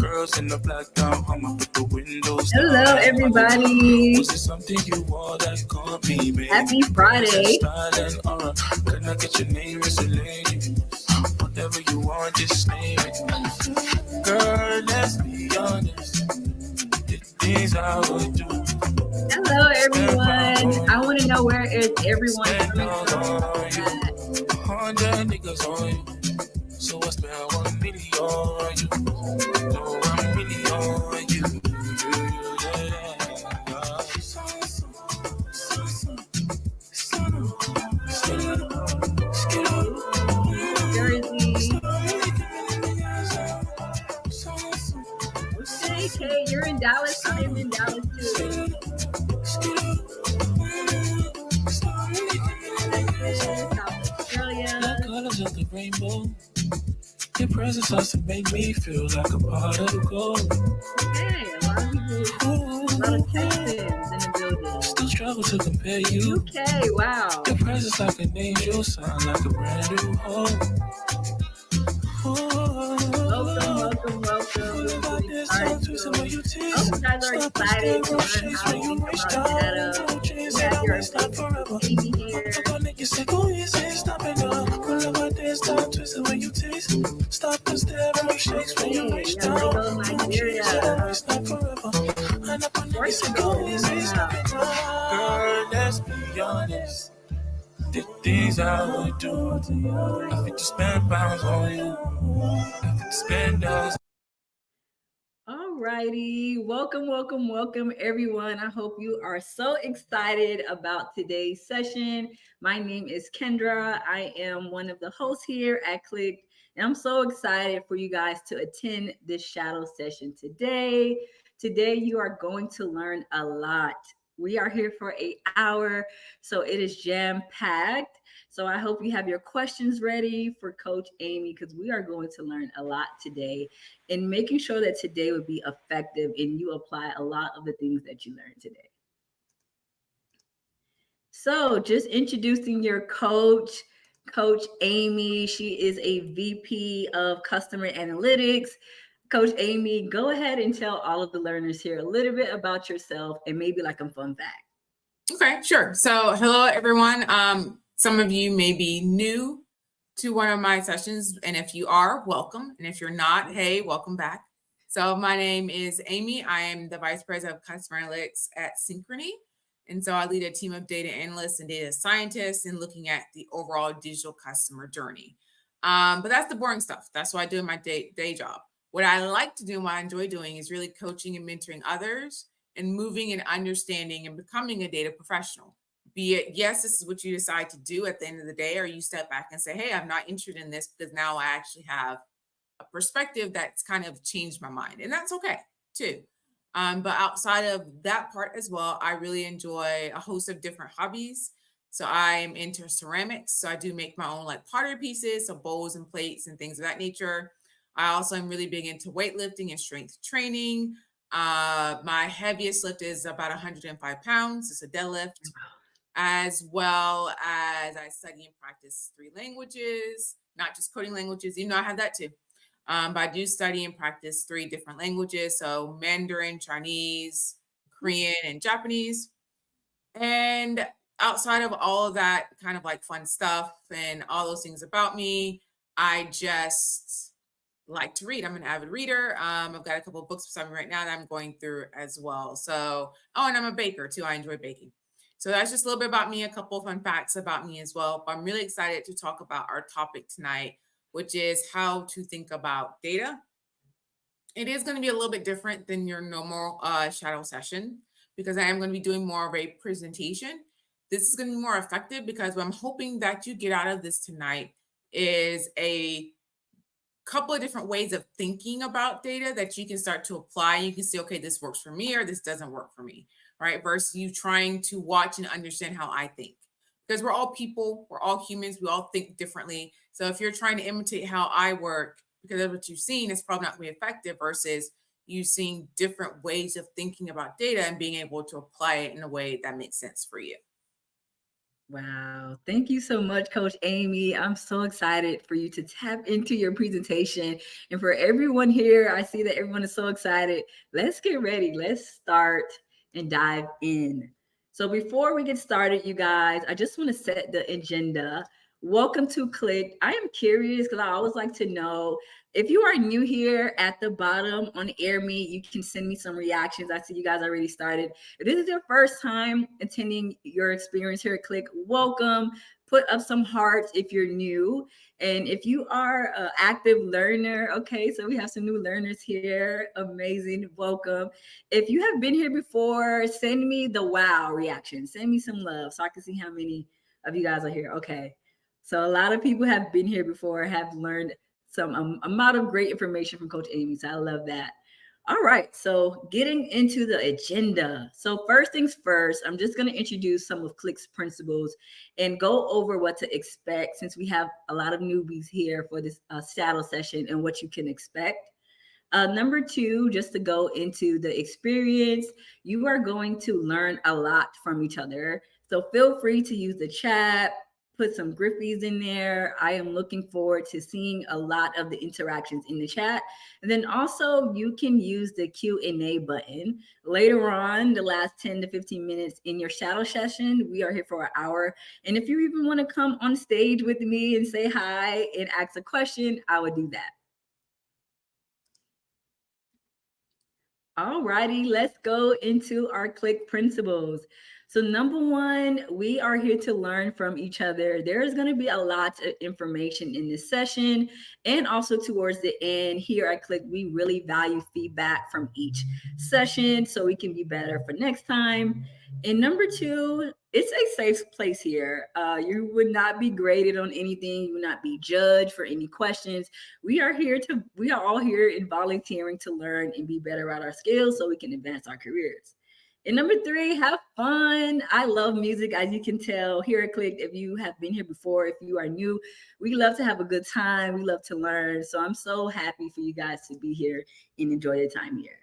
girls in the black down, I'm up at the windows. Hello, everybody. Was it something you wore that caught me, baby? Happy Friday. Style and aura. Can I get your name as a lady? Whatever you want, just name it. Girl, let's be honest. The things I would do. Hello, everyone. I want to know where is everyone coming from? 100 niggas on you. So I spend 1 million on you. No, 1 million on you. Okay, Kay, you're in Dallas. I am in Dallas too. South Australia. The colors of the rainbow. Your presence starts to make me feel like a part of the gold. Okay, a lot of people, a lot of Texans in the building. Still struggle to compare you. UK, wow. Your presence like an angel, sound like a brand new home. Welcome. Hope you guys are excited to learn how to think about data. We have your Amy here. Stop and stare at shakes when you reach down. Nigeria. Girl, let's be honest. The things I would do. I think to spend pounds on you. I think to spend dollars. Alrighty, welcome everyone. I hope you are so excited about today's session. My name is Kendra. I am one of the hosts here at Click, and I'm so excited for you guys to attend this shadow session today. Today you are going to learn a lot. We are here for an hour, so it is jam-packed. So I hope you have your questions ready for Coach Amy, because we are going to learn a lot today and making sure that today would be effective and you apply a lot of the things that you learned today. So just introducing your coach, Coach Amy. She is a VP of Customer Analytics. Coach Amy, go ahead and tell all of the learners here a little bit about yourself and maybe like a fun fact. Okay, sure. So hello, everyone. Some of you may be new to one of my sessions, and if you are, welcome. And if you're not, hey, welcome back. So my name is Amy. I am the Vice President of Customer Analytics at Synchrony. And so I lead a team of data analysts and data scientists in looking at the overall digital customer journey. But that's the boring stuff. That's what I do in my day job. What I like to do and what I enjoy doing is really coaching and mentoring others and moving and understanding and becoming a data professional. Be it, yes, this is what you decide to do at the end of the day, or you step back and say, hey, I'm not interested in this because now I actually have a perspective that's kind of changed my mind. And that's okay too. But outside of that part as well, I really enjoy a host of different hobbies. So I'm into ceramics. So I do make my own like pottery pieces, so bowls and plates and things of that nature. I also am really big into weightlifting and strength training. My heaviest lift is about 105 pounds. It's a deadlift. As well as I study and practice 3 languages, not just coding languages, even though I have that too. But I do study and practice 3 different languages. So Mandarin, Chinese, Korean, and Japanese. And outside of all of that kind of like fun stuff and all those things about me, I just like to read. I'm an avid reader. I've got a couple of books beside me right now that I'm going through as well. So, and I'm a baker too. I enjoy baking. So that's just a little bit about me, a couple of fun facts about me as well. But I'm really excited to talk about our topic tonight, which is how to think about data. It is going to be a little bit different than your normal shadow session because I am going to be doing more of a presentation. This is going to be more effective because what I'm hoping that you get out of this tonight is a couple of different ways of thinking about data that you can start to apply. You can say, okay, this works for me or this doesn't work for me. Right? Versus you trying to watch and understand how I think. Because we're all people, we're all humans, we all think differently. So if you're trying to imitate how I work, because of what you've seen, it's probably not going to be effective versus you seeing different ways of thinking about data and being able to apply it in a way that makes sense for you. Wow. Thank you so much, Coach Amy. I'm so excited for you to tap into your presentation. And for everyone here, I see that everyone is so excited. Let's get ready. Let's start and dive in. So before we get started, you guys, I just want to set the agenda. Welcome to Click. I am curious because I always like to know if you are new here at the bottom on AirMe, you can send me some reactions. I see you guys already started. If this is your first time attending your experience here at Click, welcome. Put up some hearts if you're new. And if you are an active learner, okay, so we have some new learners here. Amazing. Welcome. If you have been here before, send me the wow reaction. Send me some love so I can see how many of you guys are here. Okay. So a lot of people have been here before, have learned some amount of great information from Coach Amy. So I love that. All right, so getting into the agenda. So first things first, I'm just going to introduce some of Click's principles and go over what to expect since we have a lot of newbies here for this shadow session and what you can expect. Number two, just to go into the experience, you are going to learn a lot from each other. So feel free to use the chat, put some griffies in there. I am looking forward to seeing a lot of the interactions in the chat. And then also you can use the Q&A button later on, the last 10 to 15 minutes in your shadow session. We are here for an hour. And if you even want to come on stage with me and say hi and ask a question, I would do that. All righty, let's go into our Click principles. So number one, we are here to learn from each other. There's going to be a lot of information in this session. And also towards the end here at Click, we really value feedback from each session so we can be better for next time. And number two, it's a safe place here. You would not be graded on anything. You would not be judged for any questions. We are all here in volunteering to learn and be better at our skills so we can advance our careers. And number three, have fun. I love music, as you can tell here at Click. If you have been here before, if you are new, we love to have a good time. We love to learn. So I'm so happy for you guys to be here and enjoy the time here.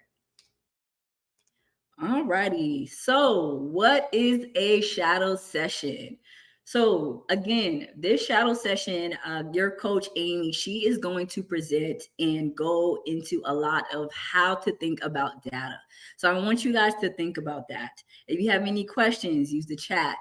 All righty. So what is a shadow session? So again, this shadow session, your coach Amy, she is going to present and go into a lot of how to think about data. So I want you guys to think about that. If you have any questions, use the chat.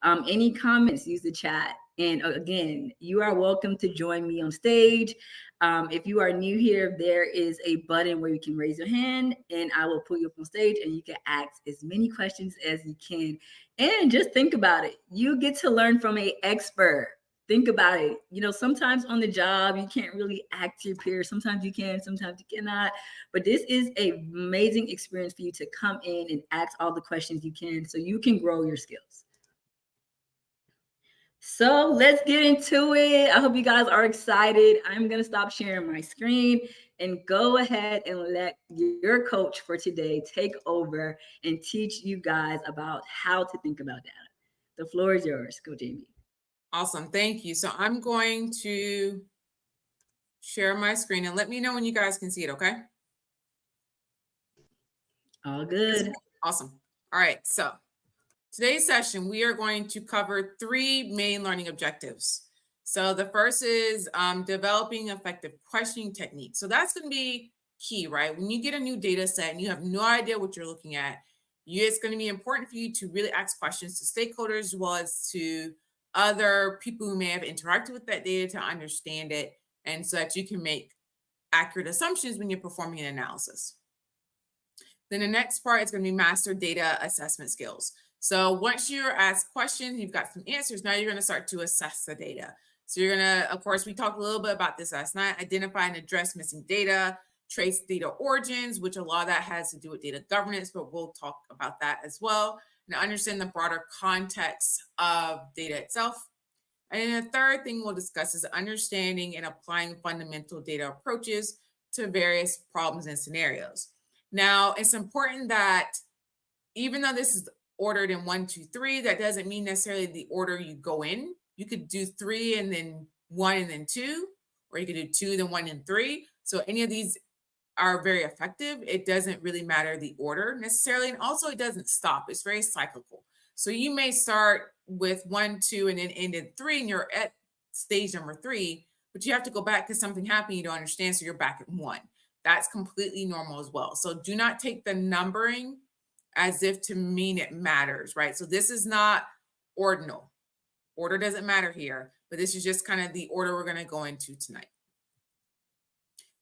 Any comments, use the chat. And again, you are welcome to join me on stage. If you are new here, there is a button where you can raise your hand and I will pull you up on stage and you can ask as many questions as you can. And just think about it. You get to learn from an expert. Think about it. You know, sometimes on the job, you can't really act your peers. Sometimes you can, sometimes you cannot. But this is an amazing experience for you to come in and ask all the questions you can so you can grow your skills. So let's get into it. I hope you guys are excited. I'm going to stop sharing my screen and go ahead and let your coach for today take over and teach you guys about how to think about data. The floor is yours, Coach Amy. Awesome. Thank you. So I'm going to share my screen and let me know when you guys can see it, okay? All good. Awesome. All right. So today's session, we are going to cover three main learning objectives. So the first is developing effective questioning techniques. So that's going to be key, right? When you get a new data set and you have no idea what you're looking at, it's going to be important for you to really ask questions to stakeholders as well as to other people who may have interacted with that data to understand it, and so that you can make accurate assumptions when you're performing an analysis. Then the next part is going to be master data assessment skills. So once you're asked questions, you've got some answers, now you're going to start to assess the data. So you're going to, of course, we talked a little bit about this last night, identify and address missing data, trace data origins, which a lot of that has to do with data governance, but we'll talk about that as well, and understand the broader context of data itself. And then the third thing we'll discuss is understanding and applying fundamental data approaches to various problems and scenarios. Now, it's important that even though this is ordered in 1, 2, 3, that doesn't mean necessarily the order you go in. You could do 3 and then 1 and then 2, or you could do 2, then 1 and 3. So any of these are very effective. It doesn't really matter the order necessarily. And also it doesn't stop. It's very cyclical. So you may start with 1, 2, and then ended 3, and you're at stage number 3, but you have to go back because something happened you don't understand, so you're back at 1. That's completely normal as well. So do not take the numbering as if to mean it matters, right? So this is not ordinal. Order doesn't matter here, but this is just kind of the order we're going to go into tonight.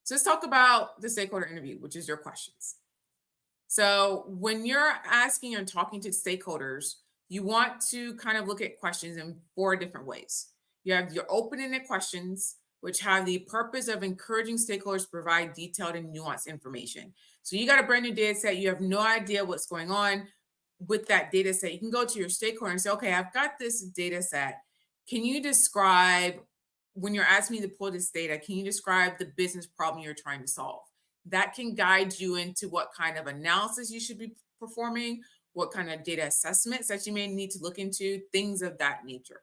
So let's talk about the stakeholder interview, which is your questions. So when you're asking and talking to stakeholders, you want to kind of look at questions in 4 different ways. You have your open-ended questions, which have the purpose of encouraging stakeholders to provide detailed and nuanced information. So you got a brand new data set, you have no idea what's going on with that data set. You can go to your stakeholder and say, okay, I've got this data set. Can you describe, when you're asking me to pull this data, can you describe the business problem you're trying to solve? That can guide you into what kind of analysis you should be performing, what kind of data assessments that you may need to look into, things of that nature.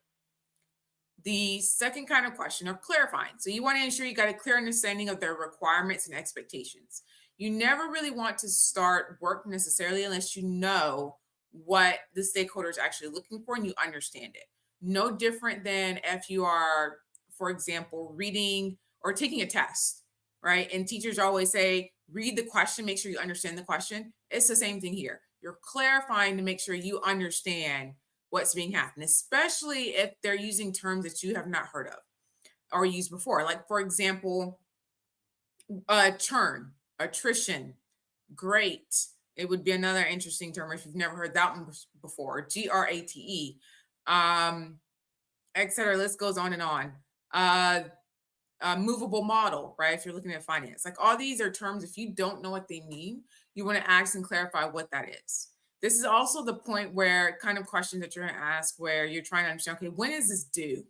The second kind of question are clarifying. So you want to ensure you got a clear understanding of their requirements and expectations. You never really want to start work necessarily unless you know what the stakeholder is actually looking for and you understand it. No different than if you are, for example, reading or taking a test, right? And teachers always say, read the question, make sure you understand the question. It's the same thing here. You're clarifying to make sure you understand what's being happened, especially if they're using terms that you have not heard of or used before. Like, for example, churn, attrition, great. It would be another interesting term if you've never heard that one before. GRATE, et cetera. List goes on and on. Movable model, right? If you're looking at finance, like all these are terms, if you don't know what they mean, you want to ask and clarify what that is. This is also the point where kind of questions that you're going to ask where you're trying to understand, okay, when is this due,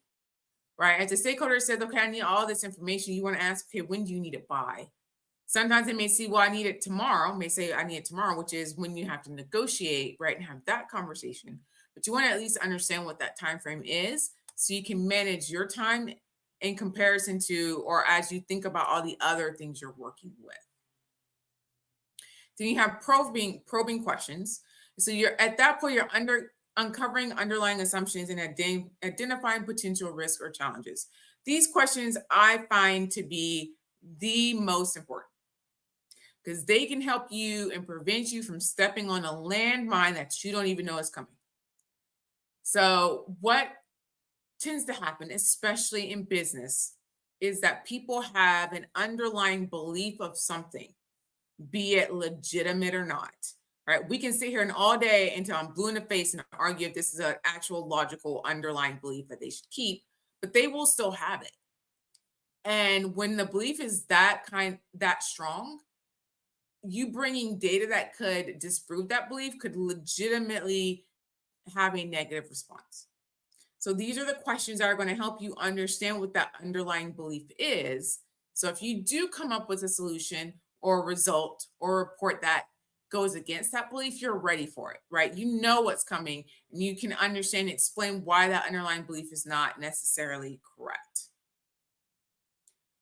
right? As the stakeholder says, okay, I need all this information, you want to ask, okay, when do you need it by? Sometimes they may say, well, I need it tomorrow, may say I need it tomorrow, which is when you have to negotiate, right, and have that conversation. But you want to at least understand what that time frame is so you can manage your time in comparison to, or as you think about all the other things you're working with. Then you have probing questions. So you're at that point, you're uncovering underlying assumptions and identifying potential risks or challenges. These questions I find to be the most important because they can help you and prevent you from stepping on a landmine that you don't even know is coming. So what tends to happen, especially in business, is that people have an underlying belief of something, be it legitimate or not, right? We can sit here and all day until I'm blue in the face and argue if this is an actual logical underlying belief that they should keep, but they will still have it. And when the belief is that strong, you bringing data that could disprove that belief could legitimately have a negative response. So these are the questions that are going to help you understand what that underlying belief is. So if you do come up with a solution or a result or a report that goes against that belief, you're ready for it, right? You know what's coming and you can understand and explain why that underlying belief is not necessarily correct.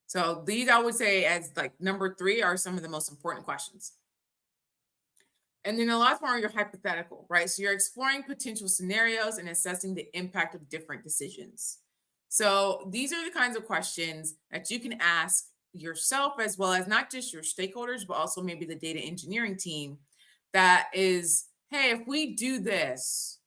So these I would say as like number 3 are some of the most important questions. And then the last one are your hypothetical, right? So you're exploring potential scenarios and assessing the impact of different decisions. So these are the kinds of questions that you can ask yourself as well as not just your stakeholders, but also maybe the data engineering team that is, hey, if we do this,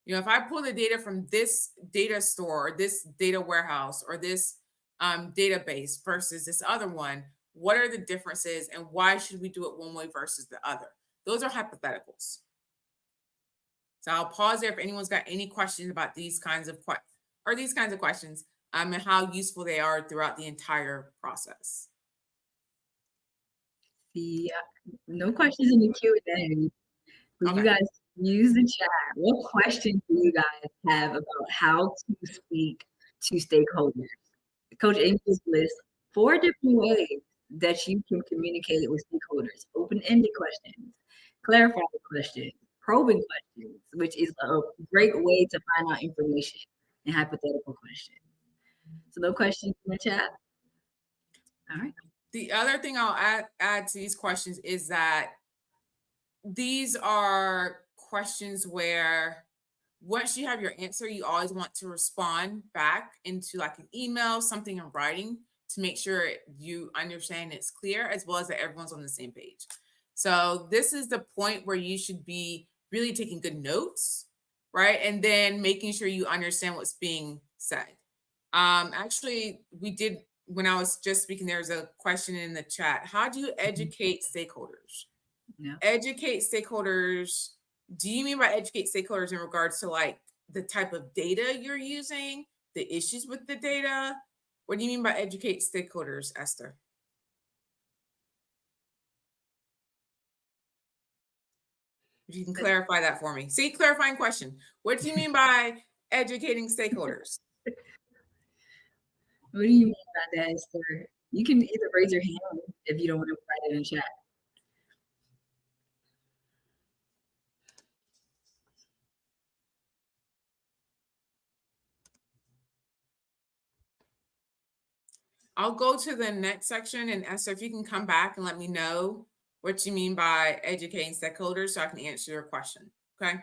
if I pull the data from this data store, or this data warehouse, or this database versus this other one, what are the differences and why should we do it one way versus the other? Those are hypotheticals. So I'll pause there if anyone's got any questions about these kinds of questions and how useful they are throughout the entire process. Yeah, no questions in the Q&A. But you guys use the chat. What questions do you guys have about how to speak to stakeholders? Coach Amy just lists 4 different ways that you can communicate with stakeholders. Open-ended questions, clarifying questions, probing questions, which is a great way to find out information, and hypothetical questions. So no questions in the chat? All right. The other thing I'll add to these questions is that these are questions where once you have your answer, you always want to respond back into like an email, something in writing to make sure you understand it's clear, as well as that everyone's on the same page. So this is the point where you should be really taking good notes, right? And then making sure you understand what's being said. Actually, we did, when I was just speaking, there's a question in the chat. How do you educate stakeholders? Yeah. Educate stakeholders. Do you mean by educate stakeholders in regards to like the type of data you're using, the issues with the data? What do you mean by educate stakeholders, Esther? If you can clarify that for me. See, clarifying question. What do you mean by educating stakeholders? What do you mean by that, Esther? You can either raise your hand if you don't want to write it in chat. I'll go to the next section, and Esther, if you can come back and let me know what you mean by educating stakeholders so I can answer your question, okay?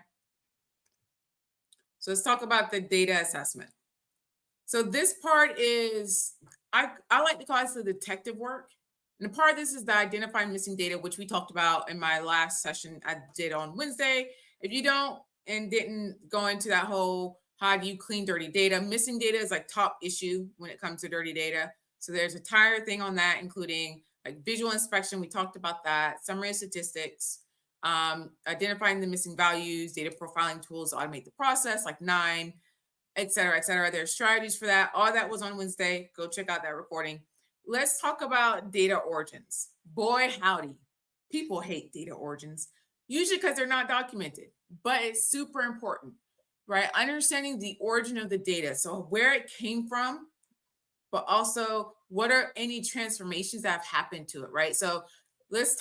So let's talk about the data assessment. So this part is, I like to call this the detective work. And the part of this is the identifying missing data, which we talked about in my last session I did on Wednesday. If you don't and didn't go into that whole, how do you clean dirty data? Missing data is like top issue when it comes to dirty data. So there's an entire thing on that, including like visual inspection. We talked about that, summary of statistics, identifying the missing values, data profiling tools to automate the process, like 9, et cetera, et cetera. There's strategies for that. All that was on Wednesday. Go check out that recording. Let's talk about data origins. Boy, howdy. People hate data origins, usually because they're not documented, but it's super important, right? Understanding the origin of the data. So where it came from, but also what are any transformations that have happened to it, right? So let's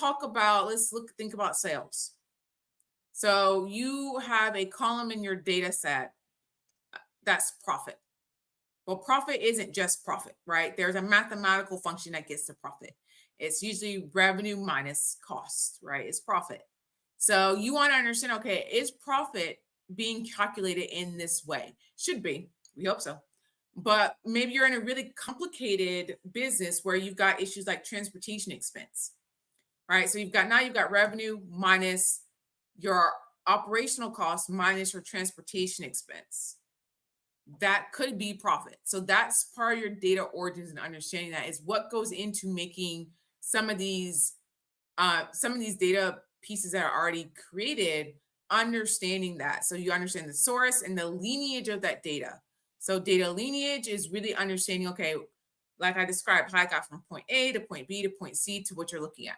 think about sales. So you have a column in your data set that's profit. Well, profit isn't just profit, right? There's a mathematical function that gets to profit. It's usually revenue minus cost, right? It's profit. So you want to understand, okay, is profit being calculated in this way? Should be, we hope so. But maybe you're in a really complicated business where you've got issues like transportation expense, right? So you've got revenue minus your operational cost minus your transportation expense. That could be profit. So that's part of your data origins, and understanding that is what goes into making some of these data pieces that are already created, understanding that. So you understand the source and the lineage of that data. So data lineage is really understanding, okay, like I described, how I got from point A to point B to point C to what you're looking at.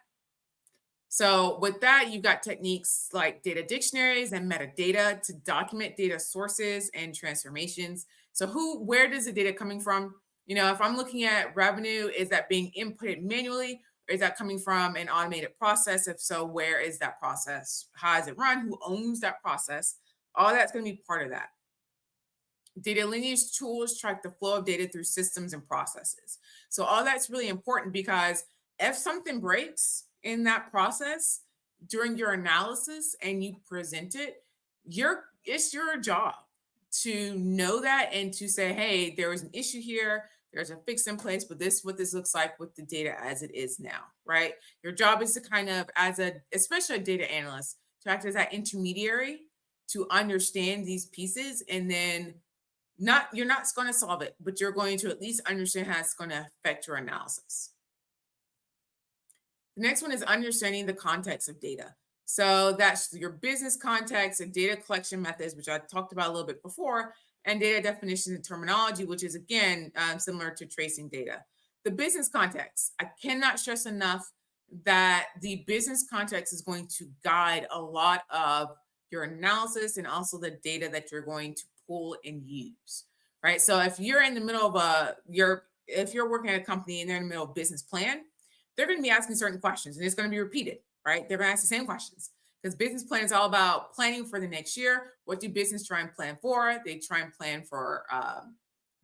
So with that, you've got techniques like data dictionaries and metadata to document data sources and transformations. So where does the data coming from? You know, if I'm looking at revenue, is that being inputted manually, or is that coming from an automated process? If so, where is that process? How is it run? Who owns that process? All that's going to be part of that. Data lineage tools track the flow of data through systems and processes. So all that's really important, because if something breaks in that process during your analysis and you present it, it's your job to know that and to say, hey, there was an issue here, there's a fix in place, but this is what this looks like with the data as it is now, right? Your job is to kind of, especially a data analyst, to act as that intermediary to understand these pieces, and then you're not going to solve it, but you're going to at least understand how it's going to affect your analysis. The next one is understanding the context of data. So that's your business context and data collection methods, which I talked about a little bit before, and data definitions and terminology, which is, again, similar to tracing data. The business context, I cannot stress enough that the business context is going to guide a lot of your analysis and also the data that you're going to pull and use, right? So if you're in the middle of if you're working at a company and they're in the middle of business plan, they're going to be asking certain questions, and it's going to be repeated, right? They're going to ask the same questions, because business plan is all about planning for the next year. What do business try and plan for? They try and plan for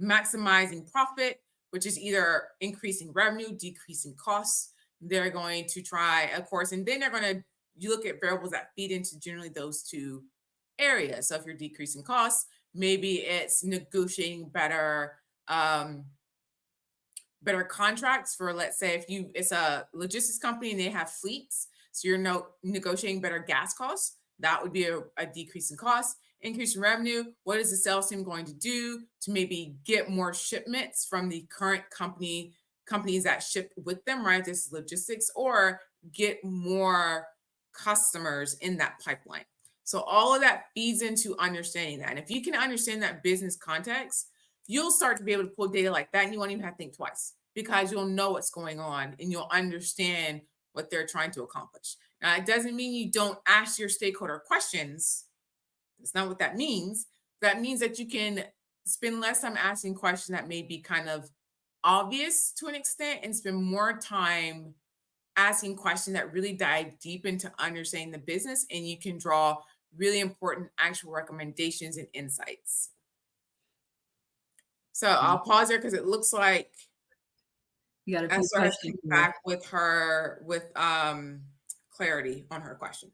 maximizing profit, which is either increasing revenue, decreasing costs. They're going to try, of course, and then you look at variables that feed into generally those two areas. So if you're decreasing costs, maybe it's negotiating better contracts for, let's say, if it's a logistics company and they have fleets, so you're negotiating better gas costs. That would be a decrease in cost. Increase in revenue. What is the sales team going to do to maybe get more shipments from the current companies that ship with them, right? This is logistics, or get more customers in that pipeline. So all of that feeds into understanding that. And if you can understand that business context, you'll start to be able to pull data like that, and you won't even have to think twice, because you'll know what's going on and you'll understand what they're trying to accomplish. Now, it doesn't mean you don't ask your stakeholder questions. That's not what that means. That means that you can spend less time asking questions that may be kind of obvious to an extent, and spend more time asking questions that really dive deep into understanding the business, and you can draw really important actual recommendations and insights. So I'll pause there because it looks like You got a few Esther has questions come back with clarity on her question.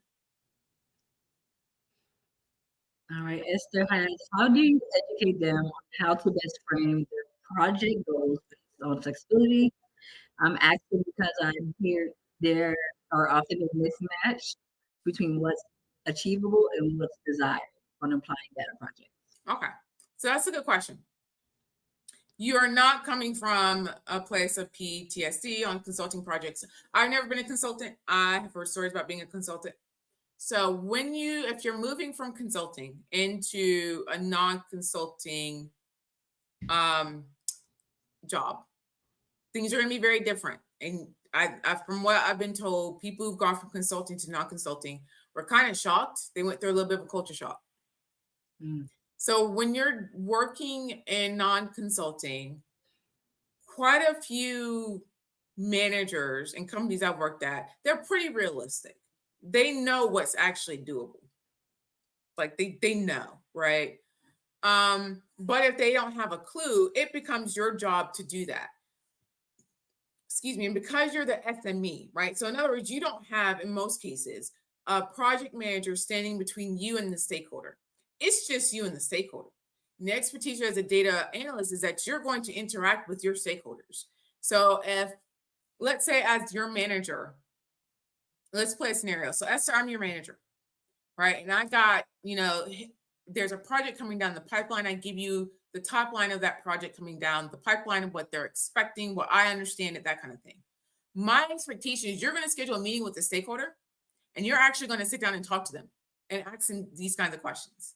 All right, Esther has, how do you educate them on how to best frame their project goals based on flexibility? I'm asking because I hear there are often a mismatch between what's achievable and what's desired on applying data projects. Okay, so that's a good question. You are not coming from a place of PTSD on consulting projects. I've never been a consultant. I have heard stories about being a consultant. So if you're moving from consulting into a non-consulting job, things are going to be very different. And from what I've been told, people who've gone from consulting to non-consulting were kind of shocked. They went through a little bit of a culture shock. So when you're working in non-consulting, quite a few managers and companies I've worked at, they're pretty realistic. They know what's actually doable. Like they know, right? But if they don't have a clue, it becomes your job to do that. Excuse me. And because you're the SME, right? So in other words, you don't have, in most cases, a project manager standing between you and the stakeholder. It's just you and the stakeholder. And the expertise as a data analyst is that you're going to interact with your stakeholders. So if, let's say as your manager, let's play a scenario. So Esther, I'm your manager, right? And I got, there's a project coming down the pipeline. I give you the top line of that project coming down, the pipeline of what they're expecting, what I understand it, that kind of thing. My expectation is you're going to schedule a meeting with the stakeholder, and you're actually going to sit down and talk to them and ask them these kinds of questions.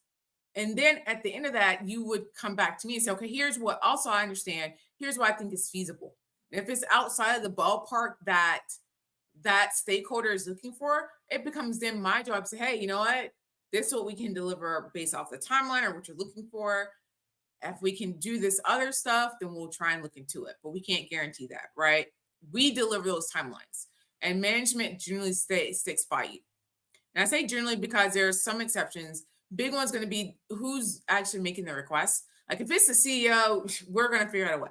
And then at the end of that, you would come back to me and say, okay, here's what also I understand. Here's what I think is feasible. And if it's outside of the ballpark that stakeholder is looking for, it becomes then my job to say, hey, you know what? This is what we can deliver based off the timeline or what you're looking for. If we can do this other stuff, then we'll try and look into it. But we can't guarantee that, right? We deliver those timelines, and management generally sticks by you. And I say generally because there are some exceptions. Big one's going to be who's actually making the request. Like if it's the CEO, we're going to figure out a way,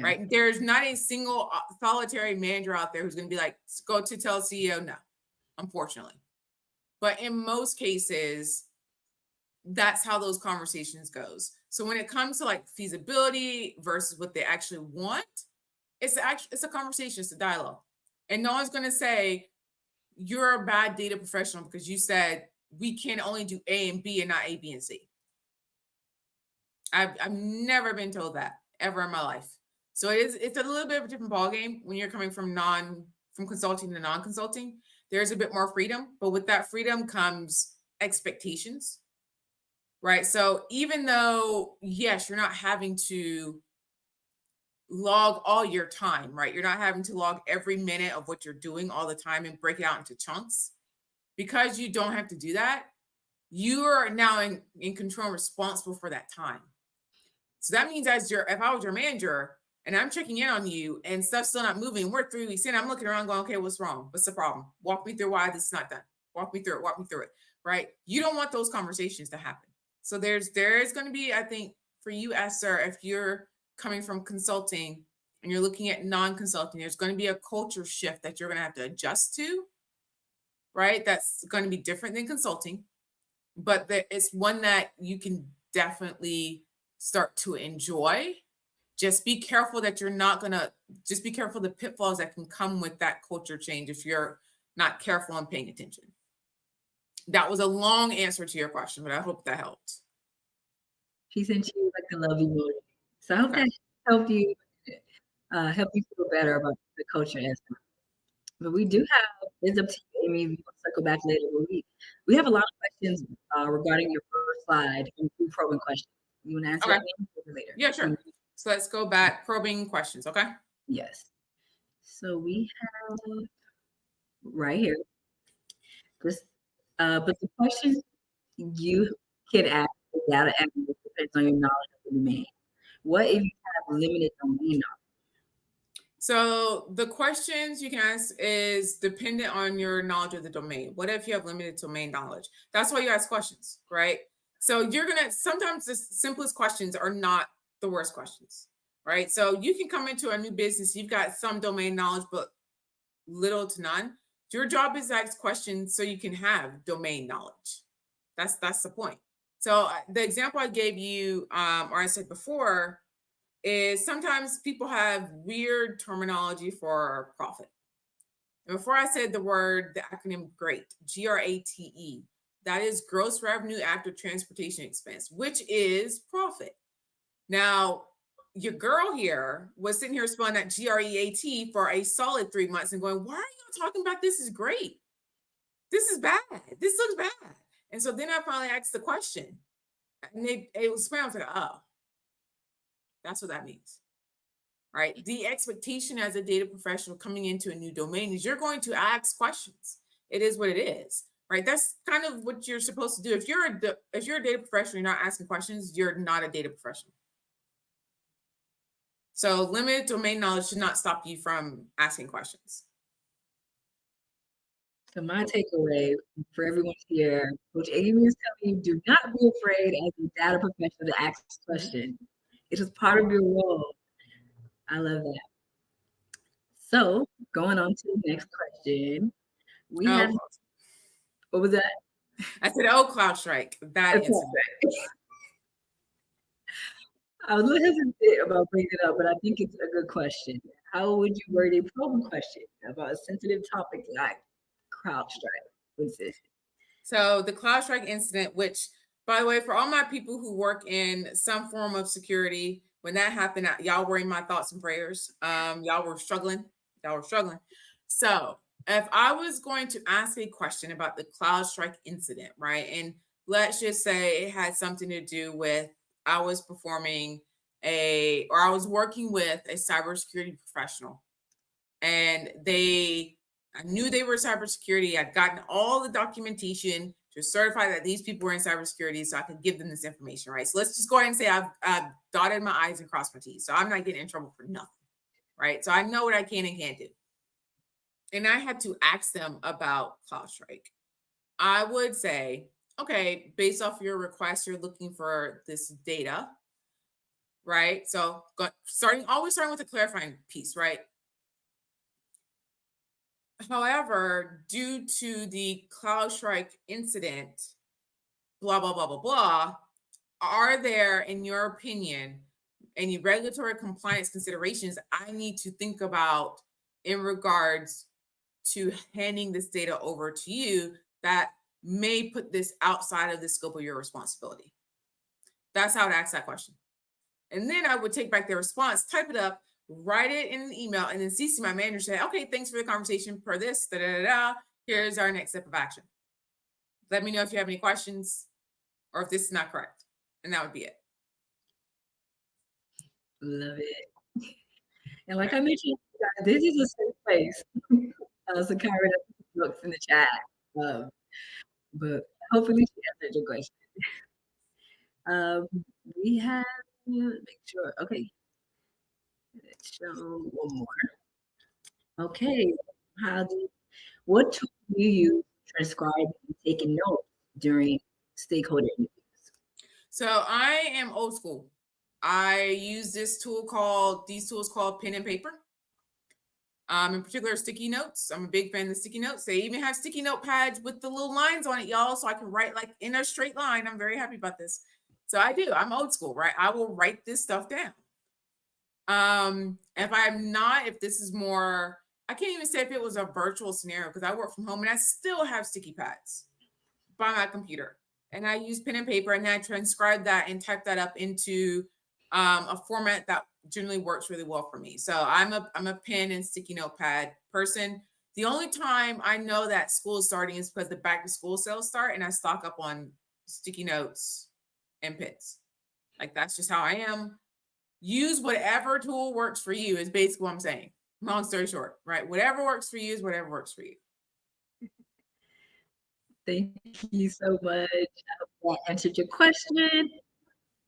right? There's not a single solitary manager out there who's going to be like, go to tell CEO no, unfortunately. But in most cases, that's how those conversations goes. So when it comes to like feasibility versus what they actually want, it's a conversation, it's a dialogue. And no one's going to say you're a bad data professional because you said we can only do A and B and not A, B, and C. I've never been told that ever in my life. So it's a little bit of a different ballgame when you're coming from consulting to non-consulting. There's a bit more freedom, but with that freedom comes expectations, right? So even though, yes, you're not having to log all your time, right? You're not having to log every minute of what you're doing all the time and break it out into chunks. Because you don't have to do that, you are now in control and responsible for that time. So that means if I was your manager and I'm checking in on you and stuff's still not moving, we're 3 weeks in, I'm looking around going, okay, what's wrong? What's the problem? Walk me through why this is not done. Walk me through it, right? You don't want those conversations to happen. So there is going to be, I think, for you, Esther, if you're coming from consulting and you're looking at non-consulting, there's going to be a culture shift that you're going to have to adjust to, right? That's going to be different than consulting. but it's one that you can definitely start to enjoy. Just be careful that you're not gonna, just be careful the pitfalls that can come with that culture change if you're not careful and paying attention. That was a long answer to your question, but I hope that helped. She sent you like the love emoji. So I hope Okay. that help you feel better about the culture aspect. But we do have, it's up to you, Amy, we will circle back later. But we have a lot of questions regarding your first slide and probing questions. You want to answer Okay. that later? Yeah, sure. So let's go back, probing questions, okay? Yes. So we have right here, this, but the questions you can ask the data analyst depends on your knowledge of the domain. What if you have limited domain knowledge? So the questions you can ask is dependent on your knowledge of the domain. What if you have limited domain knowledge? That's why you ask questions, right? So you're gonna, sometimes the simplest questions are not the worst questions, right? So you can come into a new business, you've got some domain knowledge, but little to none. Your job is to ask questions so you can have domain knowledge. That's the point. So the example I gave you, or I said before, is sometimes people have weird terminology for profit. And before I said the word, the acronym GRATE, GRATE, that is gross revenue after transportation expense, which is profit. Now, your girl here was sitting here spelling that GREAT for a solid 3 months and going, why are you talking about this is great? This is bad. This looks bad. And so then I finally asked the question, and it was spam. I was like, oh, that's what that means, right? The expectation as a data professional coming into a new domain is you're going to ask questions. It is what it is, right? That's kind of what you're supposed to do. If you're a data professional, you're not asking questions, you're not a data professional. So limited domain knowledge should not stop you from asking questions. So my takeaway for everyone here, Coach Amy is telling you, do not be afraid as a data professional to ask questions. It is part of your role. I love that. So going on to the next question, we have, what was that? I said, oh, CrowdStrike, that incident. I was a little hesitant about bringing it up, but I think it's a good question. How would you word a probing question about a sensitive topic like CrowdStrike incident? So the CrowdStrike incident, which, by the way, for all my people who work in some form of security, when that happened, y'all were in my thoughts and prayers. Y'all were struggling. So if I was going to ask a question about the CrowdStrike incident, right, and let's just say it had something to do with I was working with a cybersecurity professional, and I knew they were cybersecurity. I'd gotten all the documentation to certify that these people were in cybersecurity so I could give them this information, right? So let's just go ahead and say I've dotted my I's and crossed my T's. So I'm not getting in trouble for nothing, right? So I know what I can and can't do. And I had to ask them about CrowdStrike. I would say, okay, based off your request, you're looking for this data, right? So always starting with the clarifying piece, right? However, due to the CrowdStrike incident, blah, blah, blah, blah, blah, are there, in your opinion, any regulatory compliance considerations I need to think about in regards to handing this data over to you that may put this outside of the scope of your responsibility? That's how I would ask that question. And then I would take back their response, type it up, write it in an email, and then CC my manager, say, okay, thanks for the conversation per this, here's our next step of action. Let me know if you have any questions or if this is not correct. And that would be it. Love it. And like I mentioned, this is a safe place. So Kyra looks in the chat. But hopefully she answered your question. We have, make sure, okay. Let's show one more. Okay, what tool do you use to transcribe and taking notes during stakeholder interviews? So I am old school. I use these tools called pen and paper. In particular, sticky notes. I'm a big fan of the sticky notes. They even have sticky note pads with the little lines on it, y'all, so I can write like in a straight line. I'm very happy about this. So I do. I'm old school, right? I will write this stuff down. If I'm not, if this is more, I can't even say if it was a virtual scenario because I work from home and I still have sticky pads by my computer. And I use pen and paper and then I transcribe that and type that up into a format that generally works really well for me. So I'm a pen and sticky notepad person. The only time I know that school is starting is because the back to school sales start and I stock up on sticky notes and pens. Like that's just how I am. Use whatever tool works for you is basically what I'm saying. Long story short, right? Whatever works for you is whatever works for you. Thank you so much. I hope that answered your question.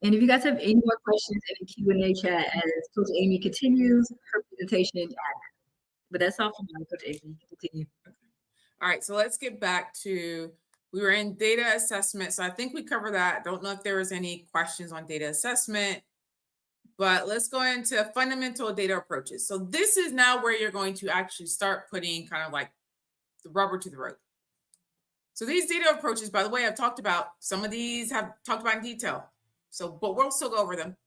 And if you guys have any more questions in the Q&A chat as Coach Amy continues her presentation. But that's all from me, Coach Amy. Continue. All right, so let's get back to, we were in data assessment. So I think we covered that. Don't know if there was any questions on data assessment. But let's go into fundamental data approaches. So this is now where you're going to actually start putting kind of like the rubber to the road. So these data approaches, by the way, I've talked about, some of these have talked about in detail. So, but we'll still go over them.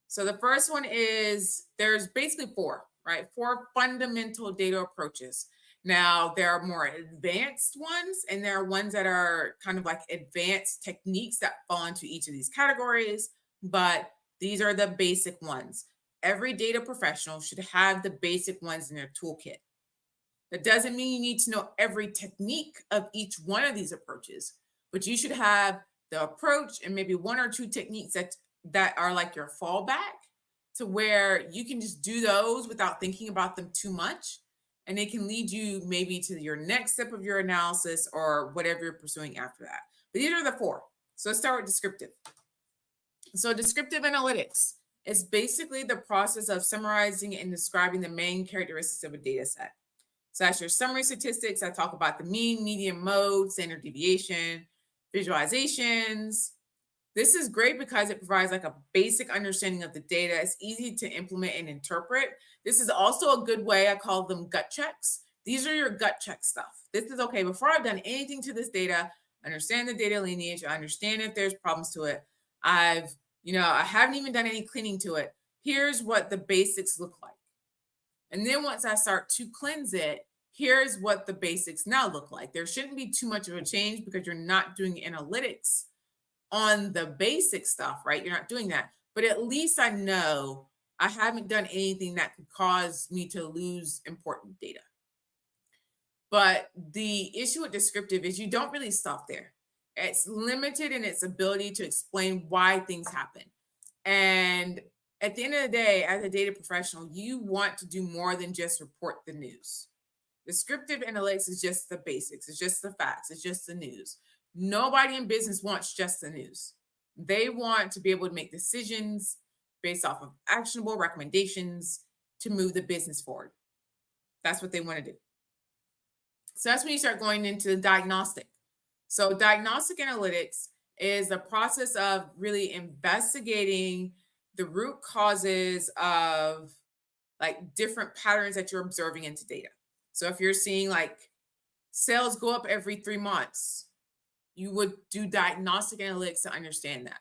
So the first one is, there's basically four, right? Four fundamental data approaches. Now there are more advanced ones and there are ones that are kind of like advanced techniques that fall into each of these categories, but these are the basic ones. Every data professional should have the basic ones in their toolkit. That doesn't mean you need to know every technique of each one of these approaches, but you should have the approach and maybe one or two techniques that are like your fallback to where you can just do those without thinking about them too much. And it can lead you maybe to your next step of your analysis or whatever you're pursuing after that. But these are the four. So let's start with descriptive. So descriptive analytics is basically the process of summarizing and describing the main characteristics of a data set. So that's your summary statistics. I talk about the mean, median, mode, standard deviation, visualizations. This is great because it provides like a basic understanding of the data. It's easy to implement and interpret. This is also a good way, I call them gut checks. These are your gut check stuff. This is okay, before I've done anything to this data, understand the data lineage, I understand if there's problems to it. I haven't even done any cleaning to it. Here's what the basics look like. And then once I start to cleanse it, here's what the basics now look like. There shouldn't be too much of a change because you're not doing analytics on the basic stuff, right? You're not doing that. But at least I know I haven't done anything that could cause me to lose important data. But the issue with descriptive is you don't really stop there. It's limited in its ability to explain why things happen. And at the end of the day, as a data professional, you want to do more than just report the news. Descriptive analytics is just the basics. It's just the facts. It's just the news. Nobody in business wants just the news. They want to be able to make decisions based off of actionable recommendations to move the business forward. That's what they want to do. So that's when you start going into diagnostic. So diagnostic analytics is the process of really investigating the root causes of like different patterns that you're observing into data. So if you're seeing like sales go up every 3 months, you would do diagnostic analytics to understand that.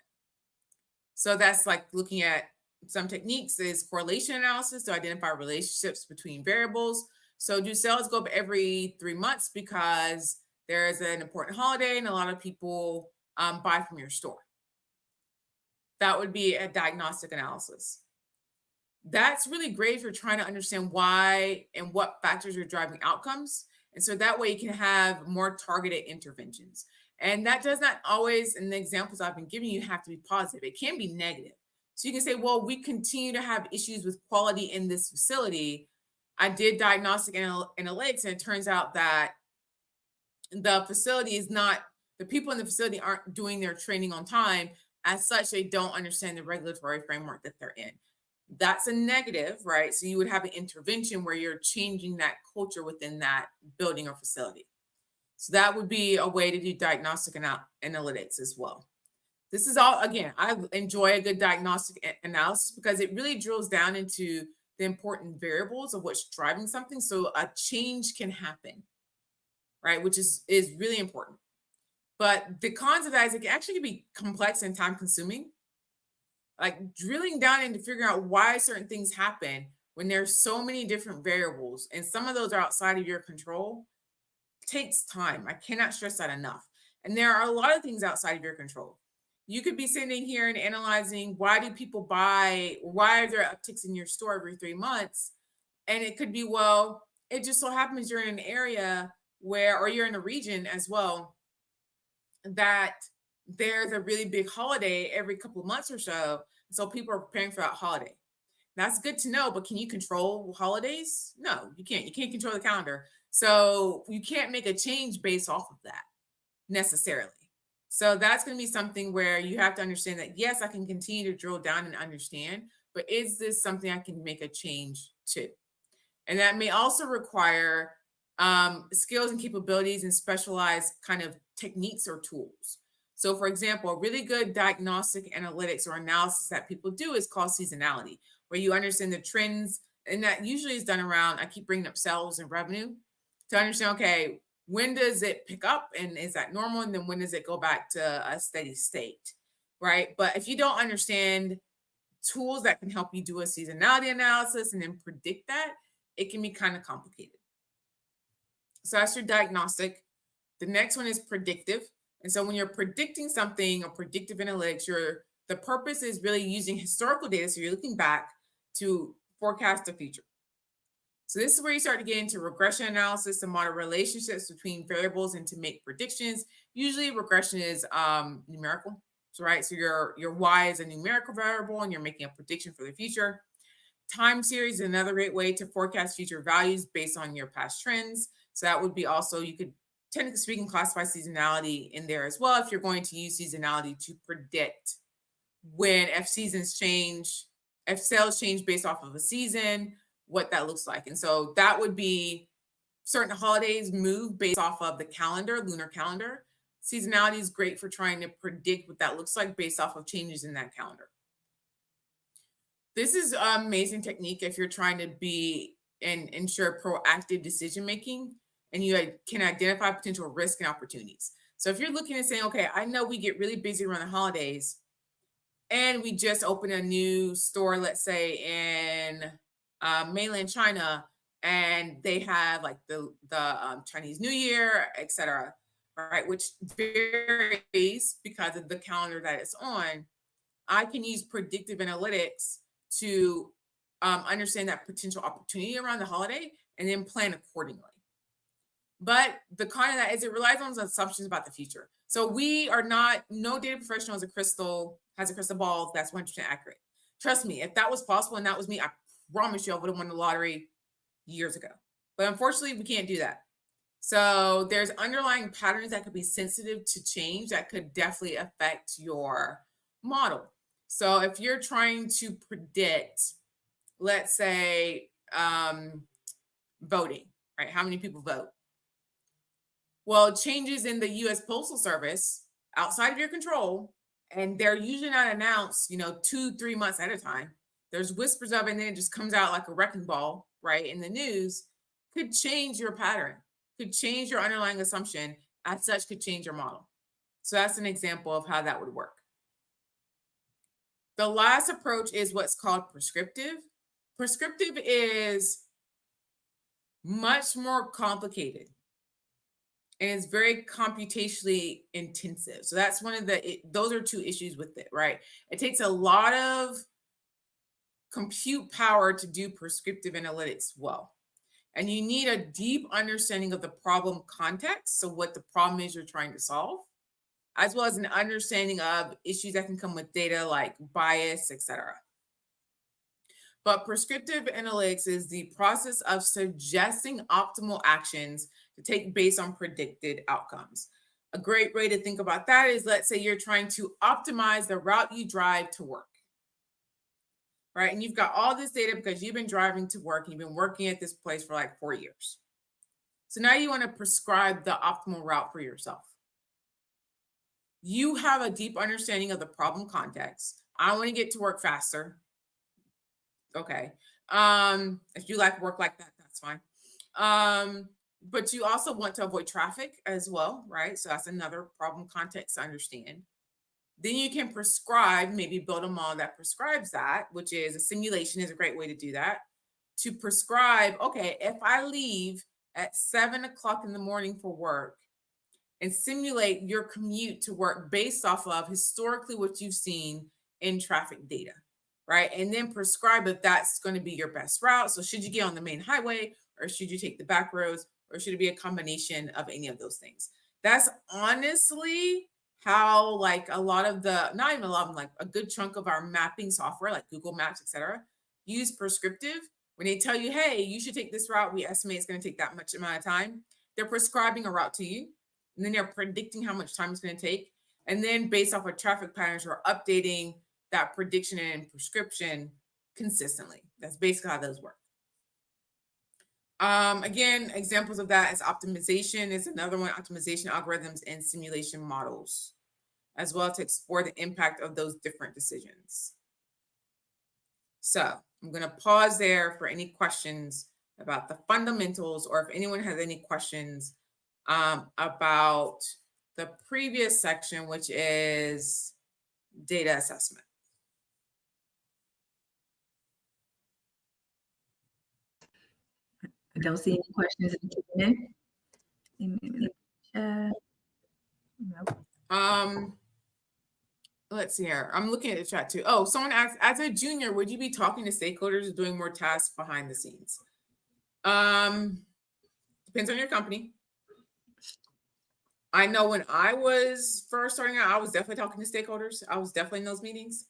So that's like looking at some techniques is correlation analysis to identify relationships between variables. So do sales go up every 3 months because there's an important holiday and a lot of people buy from your store? That would be a diagnostic analysis. That's really great if you're trying to understand why and what factors are driving outcomes. And so that way you can have more targeted interventions. And that does not always, in the examples I've been giving you, have to be positive. It can be negative. So you can say, well, we continue to have issues with quality in this facility. I did diagnostic analytics, and it turns out that the facility is not, the people in the facility aren't doing their training on time. As such, they don't understand the regulatory framework that they're in. That's a negative, right? So you would have an intervention where you're changing that culture within that building or facility. So that would be a way to do diagnostic analytics as well. This is all, again, I enjoy a good diagnostic analysis because it really drills down into the important variables of what's driving something so a change can happen, right? Which is really important. But the cons of that is it can actually be complex and time consuming. Like drilling down into figuring out why certain things happen when there's so many different variables and some of those are outside of your control takes time. I cannot stress that enough. And there are a lot of things outside of your control. You could be sitting here and analyzing why do people buy, why are there upticks in your store every 3 months? And it could be, well, it just so happens you're in an area where, or you're in a region as well, that there's a really big holiday every couple of months or so. So people are preparing for that holiday. That's good to know, but can you control holidays? No, you can't. You can't control the calendar. So you can't make a change based off of that necessarily. So that's going to be something where you have to understand that, yes, I can continue to drill down and understand, but is this something I can make a change to? And that may also require skills and capabilities and specialized kind of techniques or tools. So for example, a really good diagnostic analytics or analysis that people do is called seasonality, where you understand the trends, and that usually is done around, I keep bringing up sales and revenue to understand, okay, when does it pick up and is that normal? And then when does it go back to a steady state, right? But if you don't understand tools that can help you do a seasonality analysis and then predict that, it can be kind of complicated. So that's your diagnostic. The next one is predictive. And so when you're predicting something or predictive analytics, the purpose is really using historical data. So you're looking back to forecast the future. So this is where you start to get into regression analysis to model relationships between variables and to make predictions. Usually regression is numerical. So right, so your Y is a numerical variable and you're making a prediction for the future. Time series is another great way to forecast future values based on your past trends. So that would be also, you could technically speaking classify seasonality in there as well if you're going to use seasonality to predict when if seasons change, if sales change based off of a season, what that looks like. And so that would be certain holidays move based off of the calendar, lunar calendar. Seasonality is great for trying to predict what that looks like based off of changes in that calendar. This is an amazing technique if you're trying to be and ensure proactive decision making and you can identify potential risk and opportunities. So if you're looking and saying, okay, I know we get really busy around the holidays and we just open a new store, let's say in mainland China, and they have like the Chinese New Year, etc., right, which varies because of the calendar that it's on. I can use predictive analytics to understand that potential opportunity around the holiday and then plan accordingly. But the con of that is it relies on assumptions about the future. So we are not, no data professional has a crystal ball that's 100% accurate. Trust me, if that was possible and that was me, I promise you I would have won the lottery years ago. But unfortunately, we can't do that. So there's underlying patterns that could be sensitive to change that could definitely affect your model. So if you're trying to predict, let's say, voting, right? How many people vote? Well, changes in the U.S. Postal Service outside of your control, and they're usually not announced, 2-3 months at a time. There's whispers of it, and then it just comes out like a wrecking ball, right, in the news, could change your pattern, could change your underlying assumption, as such could change your model. So that's an example of how that would work. The last approach is what's called prescriptive. Prescriptive is much more complicated and it's very computationally intensive. So that's those are two issues with it, right? It takes a lot of compute power to do prescriptive analytics well. And you need a deep understanding of the problem context, so what the problem is you're trying to solve, as well as an understanding of issues that can come with data like bias, etc. But prescriptive analytics is the process of suggesting optimal actions to take based on predicted outcomes. A great way to think about that is, let's say you're trying to optimize the route you drive to work, right? And you've got all this data because you've been driving to work, and you've been working at this place for like 4 years. So now you want to prescribe the optimal route for yourself. You have a deep understanding of the problem context. I want to get to work faster. Okay. If you like work like that, that's fine. But you also want to avoid traffic as well, right? So that's another problem context to understand. Then you can prescribe, maybe build a model that prescribes that, which is a simulation is a great way to do that. To prescribe, okay, if I leave at 7 o'clock in the morning for work and simulate your commute to work based off of historically what you've seen in traffic data, right? And then prescribe if that's going to be your best route. So should you get on the main highway or should you take the back roads or should it be a combination of any of those things? That's honestly how like a lot of the, not even a lot of them, like a good chunk of our mapping software, like Google Maps, etc., use prescriptive. When they tell you, hey, you should take this route, we estimate it's going to take that much amount of time. They're prescribing a route to you. And then they're predicting how much time it's going to take. And then based off of traffic patterns, we're updating that prediction and prescription consistently. That's basically how those work. Again, examples of that is optimization is another one, optimization algorithms and simulation models, as well to explore the impact of those different decisions. So I'm going to pause there for any questions about the fundamentals, or if anyone has any questions about the previous section, which is data assessment. I don't see any questions in the chat. Nope. Let's see here. I'm looking at the chat too. Oh, someone asked, as a junior, would you be talking to stakeholders or doing more tasks behind the scenes? Depends on your company. I know when I was first starting out, I was definitely talking to stakeholders. I was definitely in those meetings,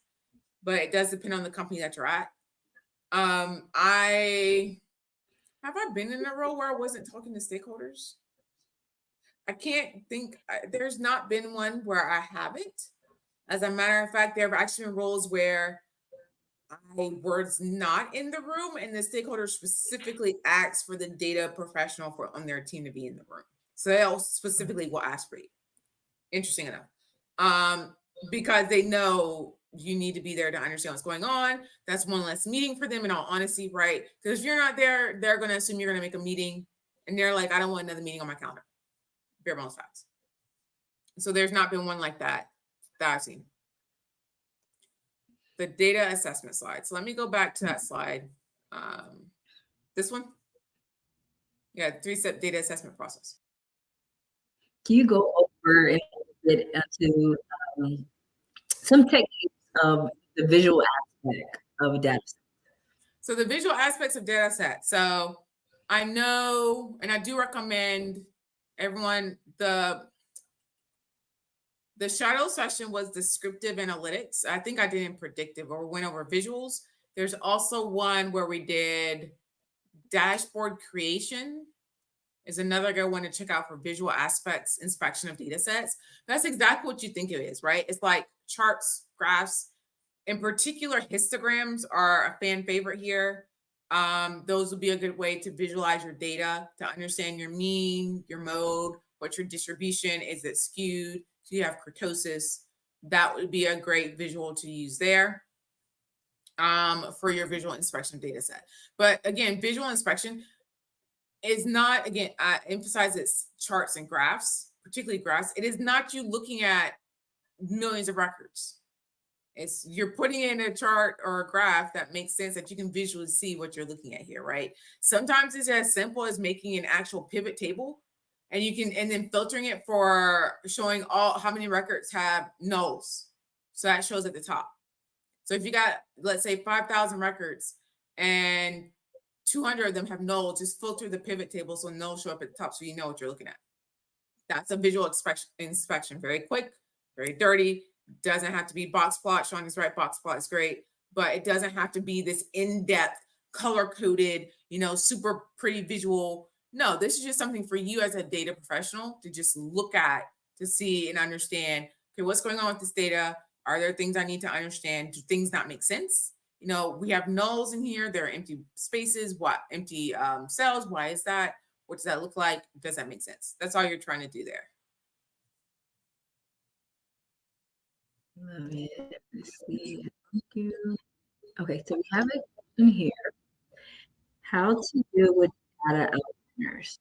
but it does depend on the company that you're at. Have I been in a role where I wasn't talking to stakeholders? I can't think, there's not been one where I haven't. As a matter of fact, there have actually been roles where I was not in the room and the stakeholder specifically asked for the data professional on their team to be in the room. So they specifically will ask for you. Interesting enough. Because they know you need to be there to understand what's going on. That's one less meeting for them, in all honesty, right? Because if you're not there, they're going to assume you're going to make a meeting and they're like, I don't want another meeting on my calendar. Bare bones facts. So there's not been one like that I've seen. The data assessment slide. So let me go back to that slide. This one. Yeah, 3-step data assessment process. Can you go over a bit into some techniques of the visual aspect of a data set? So the visual aspects of data set. So I know, and I do recommend everyone, the shadow session was descriptive analytics. I think I did in predictive, or we went over visuals. There's also one where we did dashboard creation is another good one to check out for visual aspects inspection of data sets. That's exactly what you think it is, right? It's like charts, graphs. In particular, histograms are a fan favorite here. Those would be a good way to visualize your data, to understand your mean, your mode, what your distribution, is it skewed? Do you have kurtosis? That would be a great visual to use there for your visual inspection of data set. But again, visual inspection is not, again, I emphasize it's charts and graphs, particularly graphs. It is not you looking at millions of records. It's you're putting in a chart or a graph that makes sense, that you can visually see what you're looking at here, right? Sometimes it's as simple as making an actual pivot table, and you can, and then filtering it for showing all how many records have nulls. So that shows at the top. So if you got, let's say 5,000 records and 200 of them have nulls, just filter the pivot table so nulls show up at the top so you know what you're looking at. That's a visual inspection. Very quick, very dirty. Doesn't have to be box plot. Showing is right, box plot is great, but it doesn't have to be this in-depth, color-coded, super pretty visual. No, this is just something for you as a data professional to just look at, to see and understand, okay, what's going on with this data? Are there things I need to understand? Do things not make sense? We have nulls in here. There are empty spaces. What? Empty cells. Why is that? What does that look like? Does that make sense? That's all you're trying to do there. Love it. Let's see. Thank you. Okay, so we have it in here. How to deal with data outliers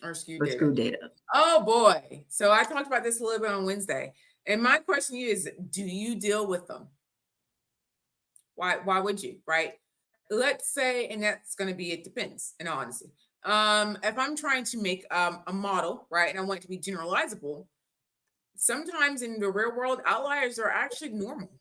Or skewed or data. screw data. Oh boy. So I talked about this a little bit on Wednesday. And my question to you is, do you deal with them? Why would you, right? Let's say, and that's going to be, it depends, in all honesty. If I'm trying to make a model, right, and I want it to be generalizable, sometimes in the real world, outliers are actually normal.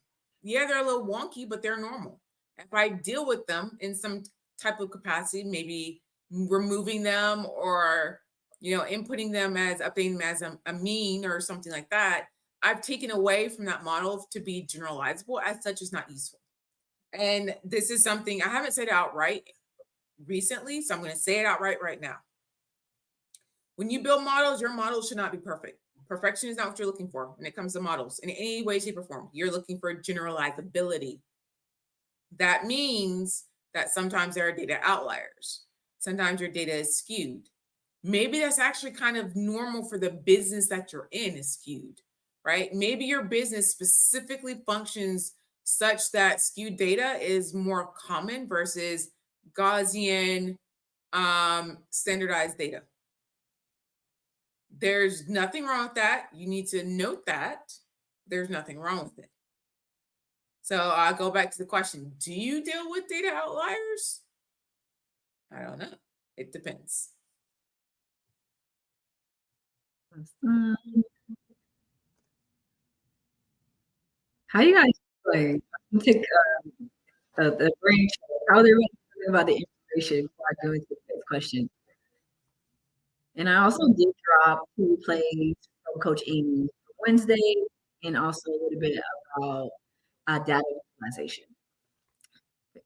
Yeah, they're a little wonky, but they're normal. If I deal with them in some type of capacity, maybe removing them or inputting them as updating them as a mean or something like that, I've taken away from that model to be generalizable. As such, is not useful. And this is something I haven't said outright recently, so I'm going to say it outright right now. When you build models, your models should not be perfect. Perfection is not what you're looking for when it comes to models in any way, shape, or form. You're looking for generalizability. That means that sometimes there are data outliers. Sometimes your data is skewed. Maybe that's actually kind of normal for the business that you're in is skewed, right? Maybe your business specifically functions such that skewed data is more common versus Gaussian standardized data. There's nothing wrong with that. You need to note that there's nothing wrong with it. So I'll go back to the question. Do you deal with data outliers? I don't know. It depends. How you guys doing? Take the brain. How are they really feeling about the information before I go into the next question? And I also did drop 2 plays from Coach Amy Wednesday, and also a little bit about data visualization.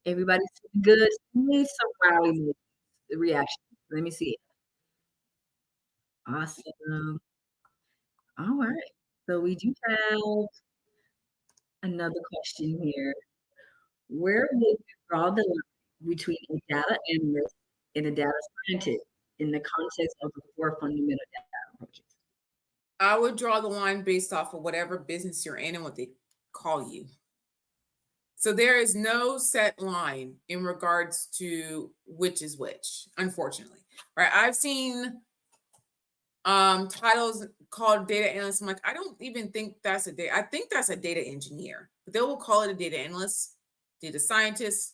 Everybody's feeling good. Need some wow emojis, the reaction. Let me see it. Awesome. All right. So we do have another question here. Where would you draw the line between a data analyst and a data scientist in the context of the 4 fundamental data approaches? I would draw the line based off of whatever business you're in and what they call you. So there is no set line in regards to which is which, unfortunately, right? I've seen titles called data analyst. I'm like, I don't even think that's I think that's a data engineer, but they will call it a data analyst, data scientist.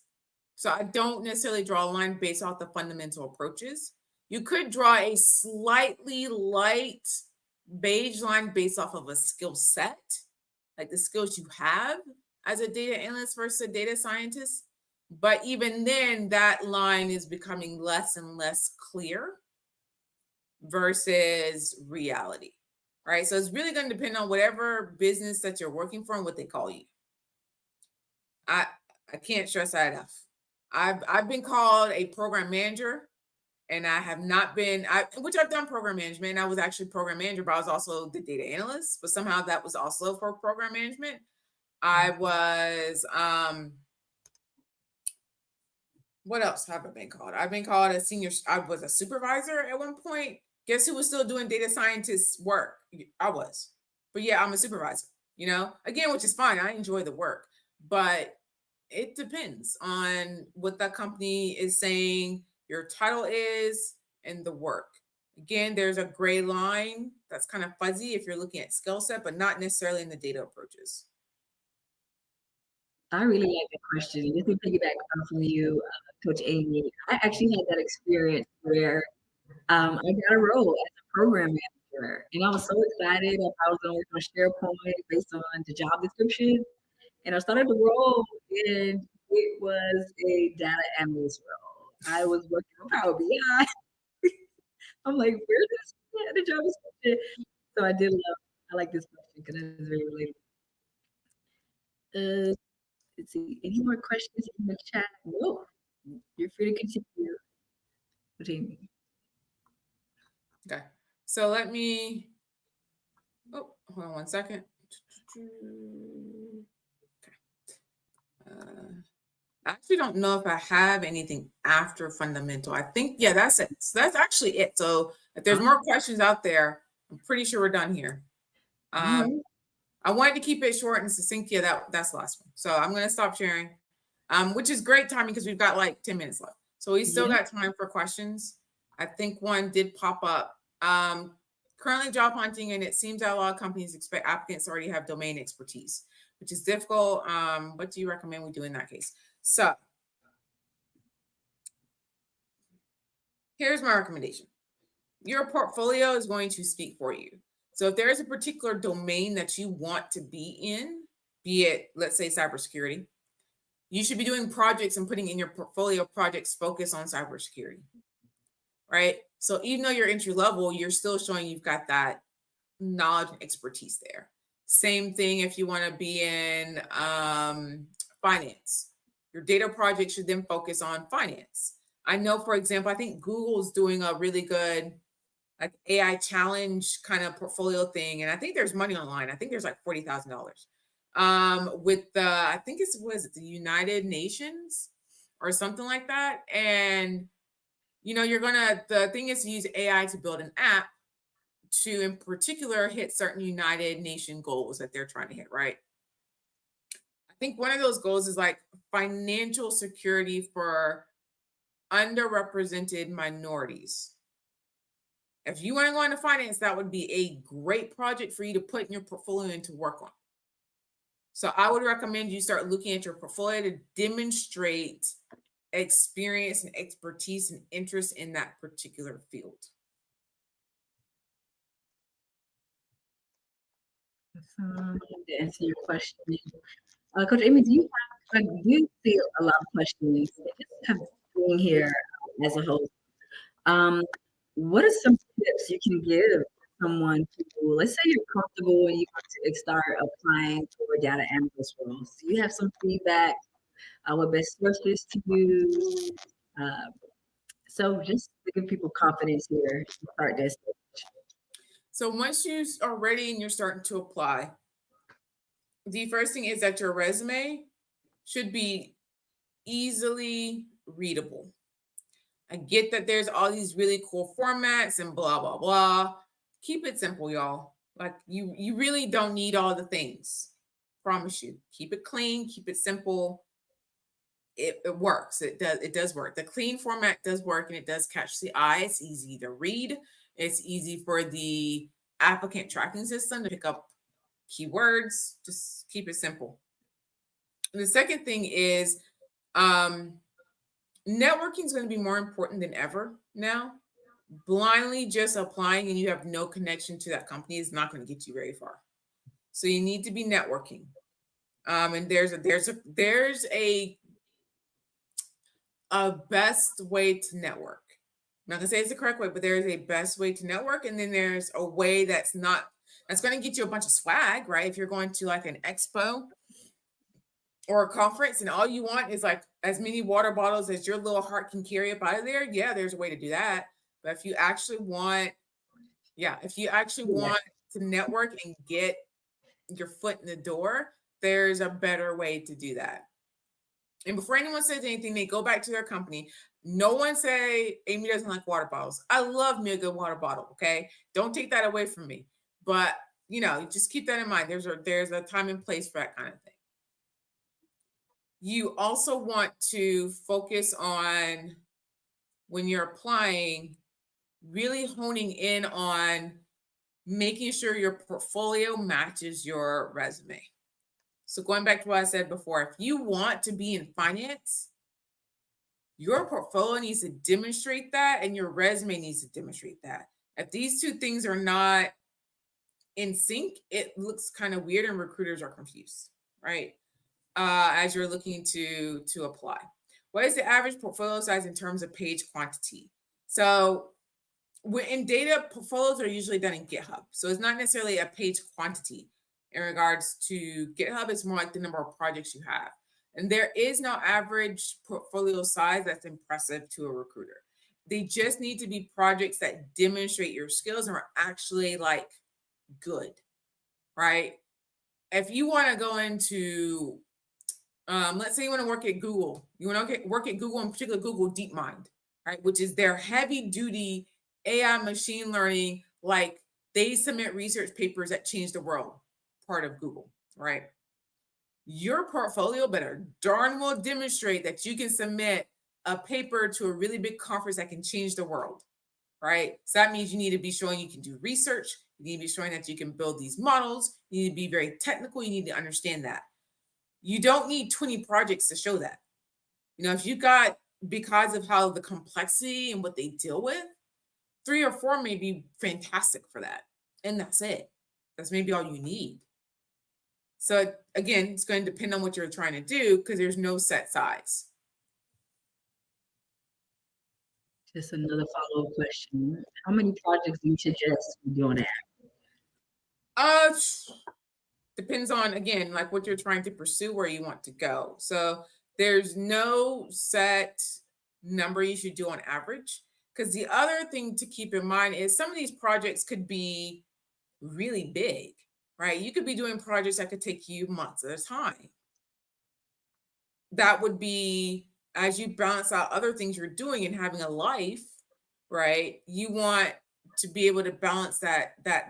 So I don't necessarily draw a line based off the fundamental approaches. You could draw a slightly light beige line based off of a skill set, like the skills you have as a data analyst versus a data scientist. But even then, that line is becoming less and less clear versus reality, right? So it's really going to depend on whatever business that you're working for and what they call you. I can't stress that enough. I've been called a program manager, and I have not been, which I've done program management, and I was actually program manager, but I was also the data analyst, but somehow that was also for program management. I was, what else have I been called? I've been called I was a supervisor at one point. Guess who was still doing data scientist work? I was. But yeah, I'm a supervisor, again, which is fine. I enjoy the work, but it depends on what that company is saying your title is and the work. Again, there's a gray line that's kind of fuzzy if you're looking at skill set, but not necessarily in the data approaches. I really like that question. Just to piggyback from you, Coach Amy, I actually had that experience where I got a role as a program manager, and I was so excited that I was going to work on SharePoint based on the job description. And I started the role, and it was a data analyst role. I was working on Power BI. I'm like, where's this the job description? So I like this question because it's very relatable. Let's see, any more questions in the chat? No, you're free to continue. Okay, so let me, hold on one second. I actually don't know if I have anything after fundamental. I think, yeah, that's it. So that's actually it. So if there's more questions out there, I'm pretty sure we're done here. I wanted to keep it short and succinct. Yeah, that's the last one. So I'm going to stop sharing, which is great timing because we've got like 10 minutes left. So we still Yeah. got time for questions. I think one did pop up. Currently job hunting, and it seems that a lot of companies expect applicants to already have domain expertise, which is difficult. What do you recommend we do in that case? So here's my recommendation. Your portfolio is going to speak for you. So if there is a particular domain that you want to be in, be it, let's say, cybersecurity, you should be doing projects and putting in your portfolio projects focused on cybersecurity, right? So even though you're entry level, you're still showing you've got that knowledge and expertise there. Same thing if you want to be in finance. Your data project should then focus on finance. I know, for example, I think Google's doing a really good like AI challenge kind of portfolio thing. And I think there's money online. I think there's like $40,000 with the, I think it's, was it the United Nations or something like that? And, you know, the thing is to use AI to build an app to, in particular, hit certain United Nation goals that they're trying to hit, right? I think one of those goals is like financial security for underrepresented minorities. If you want to go into finance, that would be a great project for you to put in your portfolio and to work on. So I would recommend you start looking at your portfolio to demonstrate experience and expertise and interest in that particular field. To answer your question, Coach Amy, do you see a lot of questions that just have been here as a host? What are some tips you can give someone who, let's say you're comfortable and you want to start applying for data analyst roles? Do you have some feedback? What best sources to use? So just to give people confidence here to start this. So once you are ready and you're starting to apply, the first thing is that your resume should be easily readable. I get that there's all these really cool formats and blah, blah, blah. Keep it simple, y'all. Like you really don't need all the things. Promise you. Keep it clean, keep it simple. It works. It does work. The clean format does work and it does catch the eye. It's easy to read. It's easy for the applicant tracking system to pick up keywords. Just keep it simple. And the second thing is networking is going to be more important than ever now. Blindly just applying and you have no connection to that company is not going to get you very far. So you need to be networking. And there's a best way to network. I'm not gonna say it's the correct way, but there is a best way to network. And then there's a way that's going to get you a bunch of swag, right? If you're going to like an expo or a conference and all you want is like as many water bottles as your little heart can carry up out of there, yeah, there's a way to do that. But if you actually want to network and get your foot in the door, there's a better way to do that. And before anyone says anything, they go back to their company. No one say Amy doesn't like water bottles. I love me a good water bottle. Okay, don't take that away from me. But you know, just keep that in mind. There's a time and place for that kind of thing. You also want to focus on when you're applying, really honing in on making sure your portfolio matches your resume. So going back to what I said before, if you want to be in finance, your portfolio needs to demonstrate that and your resume needs to demonstrate that. If these two things are not in sync, it looks kind of weird and recruiters are confused, right? As you're looking to apply. What is the average portfolio size in terms of page quantity? So in data, portfolios are usually done in GitHub. So it's not necessarily a page quantity. In regards to GitHub, it's more like the number of projects you have. And there is no average portfolio size that's impressive to a recruiter. They just need to be projects that demonstrate your skills and are actually like good, right? If you want to go into, let's say you want to work at Google. You want to work at Google, in particular Google DeepMind, right? Which is their heavy duty AI machine learning, like they submit research papers that change the world. Part of Google, right? Your portfolio better darn well demonstrate that you can submit a paper to a really big conference that can change the world, right? So that means you need to be showing you can do research. You need to be showing that you can build these models. You need to be very technical. You need to understand that. You don't need 20 projects to show that. If you got, because of how the complexity and what they deal with, 3 or 4 may be fantastic for that. And that's it. That's maybe all you need. So again, it's going to depend on what you're trying to do because there's no set size. Just another follow-up question. How many projects do you suggest we do on average? Depends on, again, like what you're trying to pursue, where you want to go. So there's no set number you should do on average. Because the other thing to keep in mind is some of these projects could be really big, right? You could be doing projects that could take you months at a time. That would be, as you balance out other things you're doing and having a life, right? You want to be able to balance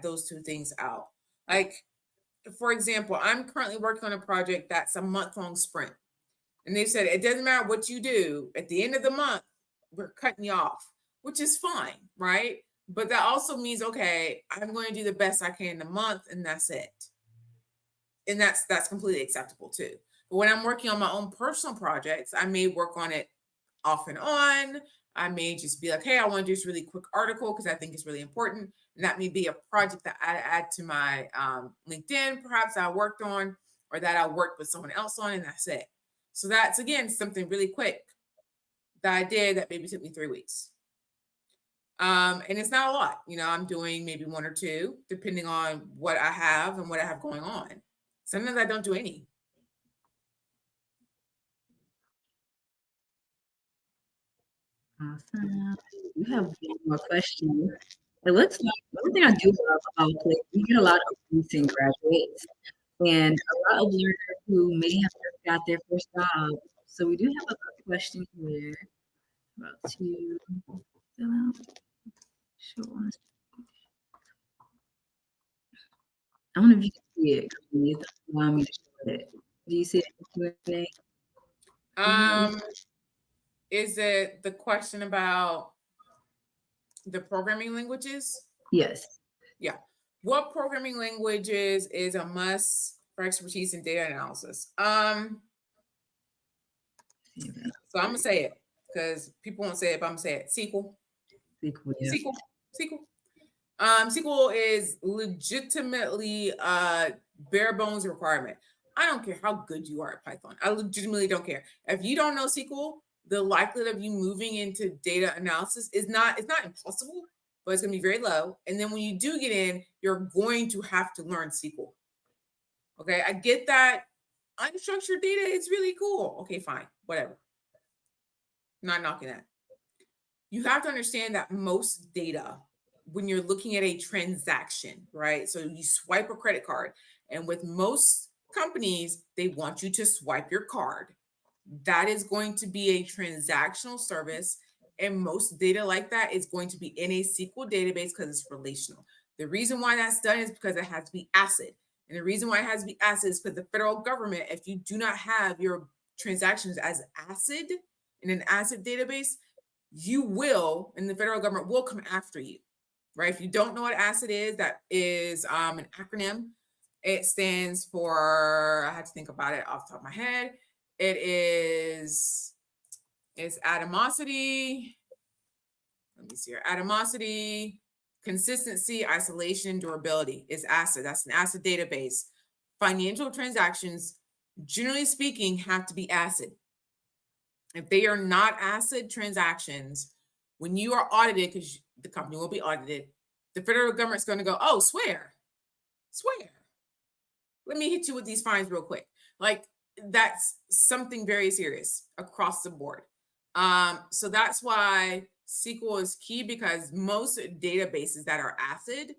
those two things out. Like, for example, I'm currently working on a project that's a month-long sprint. And they said, it doesn't matter what you do, at the end of the month, we're cutting you off, which is fine, right? But that also means, okay, I'm going to do the best I can in the month, and that's it. And that's completely acceptable too. But when I'm working on my own personal projects, I may work on it off and on. I may just be like, hey, I want to do this really quick article because I think it's really important. And that may be a project that I add to my LinkedIn, perhaps I worked on, or that I worked with someone else on, and that's it. So that's, again, something really quick that I did that maybe took me 3 weeks. And it's not a lot. I'm doing maybe 1 or 2, depending on what I have and what I have going on. Sometimes I don't do any. Awesome. We have one more question. It looks like one thing I do love about Click, we get a lot of recent graduates and a lot of learners who may have just got their first job. So we do have a question here about to fill out. Sure. I don't know if you can see it. You allow me to show it. Do you see it in Q&A? Is it the question about the programming languages? Yes. Yeah. What programming languages is a must for expertise in data analysis? So I'm gonna say it because people won't say it, but I'm gonna say it. SQL. SQL. Yeah. SQL. SQL is legitimately a bare bones requirement. I don't care how good you are at Python. I legitimately don't care. If you don't know SQL, the likelihood of you moving into data analysis it's not impossible, but it's going to be very low. And then when you do get in, you're going to have to learn SQL. Okay, I get that unstructured data is really cool. Okay, fine, whatever. Not knocking that. You have to understand that most data, when you're looking at a transaction, right? So you swipe a credit card, and with most companies, they want you to swipe your card. That is going to be a transactional service, and most data like that is going to be in a SQL database because it's relational. The reason why that's done is because it has to be ACID. And the reason why it has to be ACID is because the federal government, if you do not have your transactions as ACID in an ACID database, you will, and the federal government will come after you, right? If you don't know what ACID is, that is an acronym. It stands for, I had to think about it off the top of my head. It's atomicity. Let me see here. Atomicity, consistency, isolation, durability is ACID. That's an ACID database. Financial transactions, generally speaking, have to be ACID. If they are not ACID transactions, when you are audited, because the company will be audited, the federal government's going to go, oh, swear. Let me hit you with these fines real quick. Like, that's something very serious across the board. So that's why SQL is key, because most databases that are ACID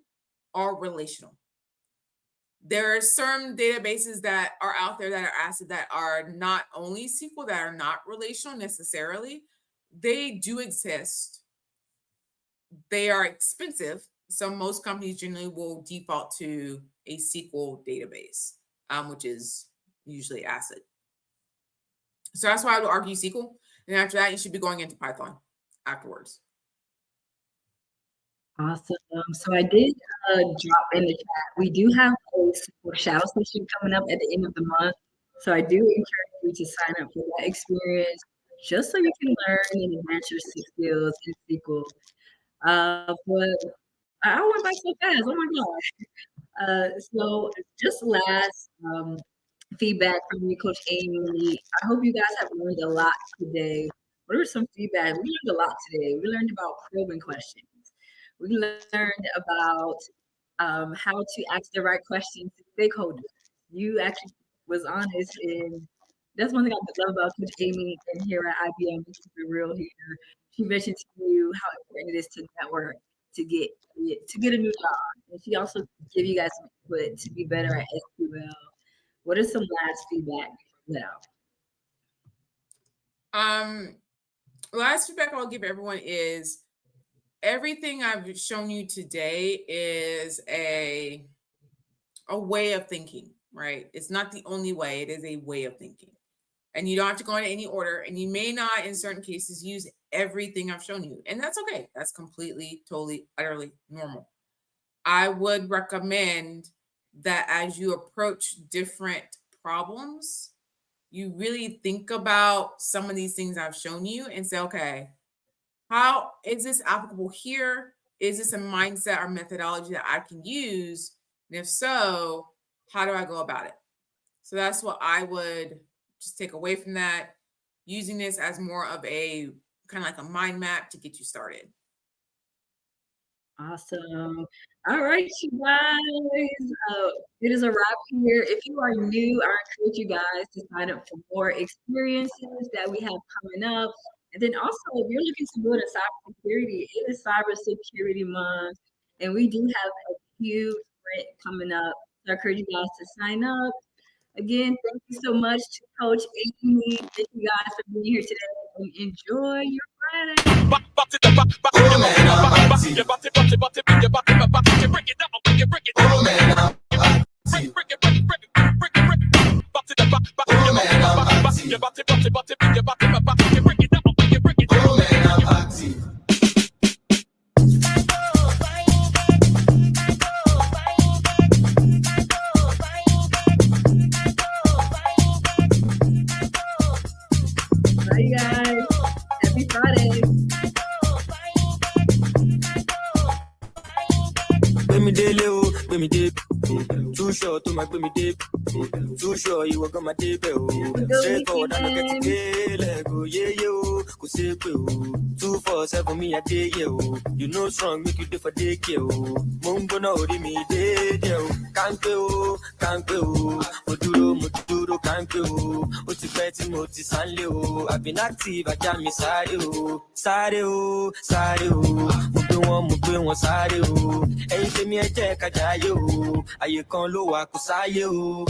are relational. There are some databases that are out there that are ACID that are not only SQL, that are not relational necessarily. They do exist. They are expensive. So most companies generally will default to a SQL database, which is usually ACID. So that's why I would argue SQL. And after that, you should be going into Python afterwards. Awesome. So I did drop in the chat. We do have a shadow session coming up at the end of the month. So I do encourage you to sign up for that experience just so you can learn and advance your skills in SQL. But I went by so fast. Oh my gosh. So just last feedback from you, Coach Amy. I hope you guys have learned a lot today. What are some feedback? We learned a lot today. We learned about probing questions. We learned about how to ask the right questions to stakeholders. You actually was honest, and that's one thing I love about Coach Amy and here at IBM. Keep it real here. She mentioned to you how important it is to network to get a new job, and she also give you guys some input to be better at SQL. What are some last feedback Last feedback I'll give everyone is everything I've shown you today is a way of thinking, right? It's not the only way. It is a way of thinking. And you don't have to go in any order. And you may not, in certain cases, use everything I've shown you. And that's okay. That's completely, totally, utterly normal. I would recommend that as you approach different problems, you really think about some of these things I've shown you and say, okay, how is this applicable here? Is this a mindset or methodology that I can use? And if so, how do I go about it? So that's what I would just take away from that, using this as more of a kind of like a mind map to get you started. Awesome. All right, you guys. It is a wrap here. If you are new, I encourage you guys to sign up for more experiences that we have coming up. And then also, if you're looking to build a cybersecurity, it is Cybersecurity Month, and we do have a huge sprint coming up. So I encourage you guys to sign up. Again, thank you so much to Coach Amy. Thank you guys for being here today. And enjoy your Friday. Bye, guys. Happy Friday. Too short to my baby. Too sure you work on my table. Straight forward, I don't get to Lego. Yeah, yo. 247 me a day, yo. You know strong, make you do for day, yo. Mungo no me day, yo. Can't go. Muduro, can't go. Oti betting, Moti Sanleo. I've been active, I can't miss Sario. Mudo, Sario. Hey, give me a check, I you. I you can't low, I could say you.